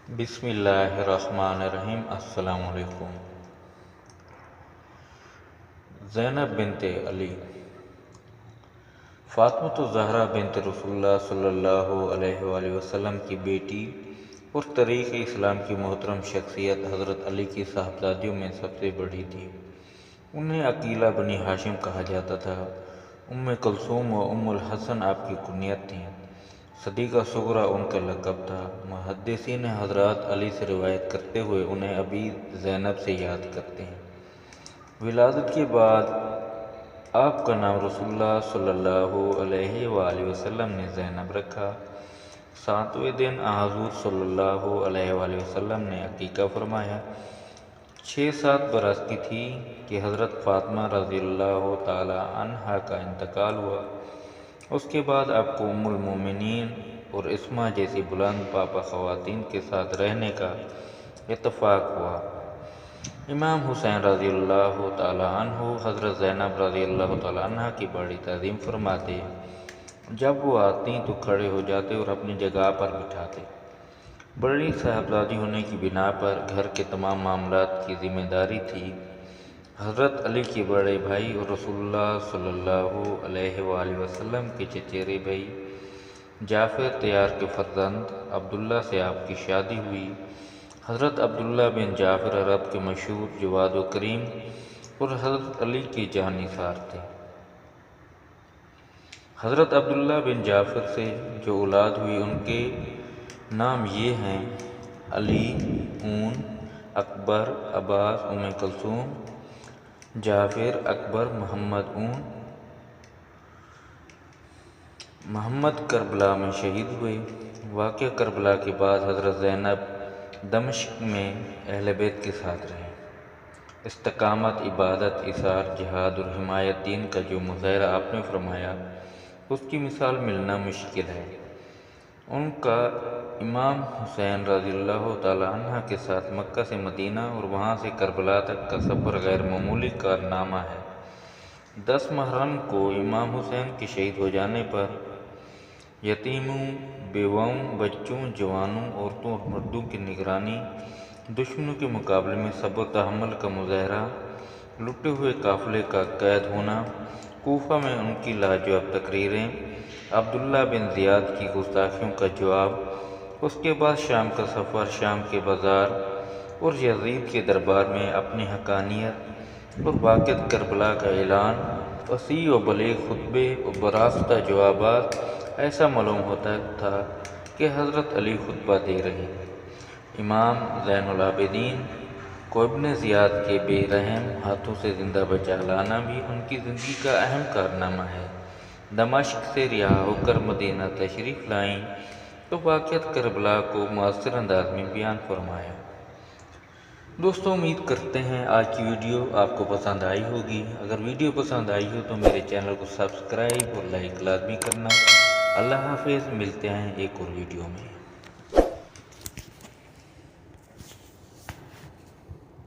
بسم اللہ الرحمن الرحیم۔ السلام علیکم۔ زینب بنت علی فاطمۃ الزہرا بنت رسول اللہ صلی اللہ علیہ وآلہ وسلم کی بیٹی اور تاریخ اسلام کی محترم شخصیت حضرت علی کی صاحبزادیوں میں سب سے بڑی تھی۔ انہیں عقیلہ بنی ہاشم کہا جاتا تھا۔ ام کلثوم و ام الحسن آپ کی کنیت تھیں۔ صدیقہ صغریٰ ان کا لقب تھا۔ محدثین حضرات علی سے روایت کرتے ہوئے انہیں ابی زینب سے یاد کرتے ہیں۔ ولادت کے بعد آپ کا نام رسول اللہ صلی اللہ علیہ وآلہ وسلم نے زینب رکھا۔ 7ویں دن حضور صلی اللہ علیہ وآلہ وسلم نے عقیقہ فرمایا۔ 6-7 برس کی تھی کہ حضرت فاطمہ رضی اللہ تعالی عنہا کا انتقال ہوا۔ اس کے بعد آپ کو ام المومنین اور اسماء جیسی بلند پاپا خواتین کے ساتھ رہنے کا اتفاق ہوا۔ امام حسین رضی اللہ تعالی عنہ حضرت زینب رضی اللہ تعالی عنہ کی بڑی تعظیم فرماتے۔ جب وہ آتی تو کھڑے ہو جاتے اور اپنی جگہ پر بٹھاتے۔ بڑی صاحبزادی ہونے کی بنا پر گھر کے تمام معاملات کی ذمہ داری تھی۔ حضرت علی کے بڑے بھائی اور رسول اللہ صلی اللہ علیہ وآلہ وسلم کے چچیرے بھائی جعفر طیار کے فرزند عبداللہ سے آپ کی شادی ہوئی۔ حضرت عبداللہ بن جعفر عرب کے مشہور جواد و کریم اور حضرت علی کے جاں نثار تھے۔ حضرت عبداللہ بن جعفر سے جو اولاد ہوئی ان کے نام یہ ہیں: علی، اون، اکبر، عباس، ام کلثوم، جعفر، اکبر، محمد۔ اون محمد کربلا میں شہید ہوئے۔ واقعہ کربلا کے بعد حضرت زینب دمشق میں اہل بیت کے ساتھ رہیں۔ استقامت، عبادت، اثار، جہاد اور حمایت دین کا جو مظاہرہ آپ نے فرمایا اس کی مثال ملنا مشکل ہے۔ ان کا امام حسین رضی اللہ تعالی عنہ کے ساتھ مکہ سے مدینہ اور وہاں سے کربلا تک کا سفر غیر معمولی کارنامہ ہے۔ 10 محرم کو امام حسین کے شہید ہو جانے پر یتیموں، بیواؤں، بچوں، جوانوں، عورتوں اور مردوں کی نگرانی، دشمنوں کے مقابلے میں صبر و تحمل کا مظاہرہ، لٹے ہوئے قافلے کا قید ہونا، کوفہ میں ان کی لاجواب تقریریں، عبداللہ بن زیاد کی گستاخیوں کا جواب، اس کے بعد شام کا سفر، شام کے بازار اور یزید کے دربار میں اپنی حقانیت اور واقعہ کربلا کا اعلان، وسیع و بلیغ خطبے اور براستہ جوابات، ایسا معلوم ہوتا تھا کہ حضرت علی خطبہ دے رہے ہیں۔ امام زین العابدین کو ابن زیاد کے بے رحم ہاتھوں سے زندہ بچا لانا بھی ان کی زندگی کا اہم کارنامہ ہے۔ دمشق سے رہا ہو کر مدینہ تشریف لائیں تو واقعہ کربلا کو مؤثر انداز میں بیان فرمایا۔ دوستو، امید کرتے ہیں آج کی ویڈیو آپ کو پسند آئی ہوگی۔ اگر ویڈیو پسند آئی ہو تو میرے چینل کو سبسکرائب اور لائک لازمی کرنا۔ اللہ حافظ، ملتے ہیں ایک اور ویڈیو میں۔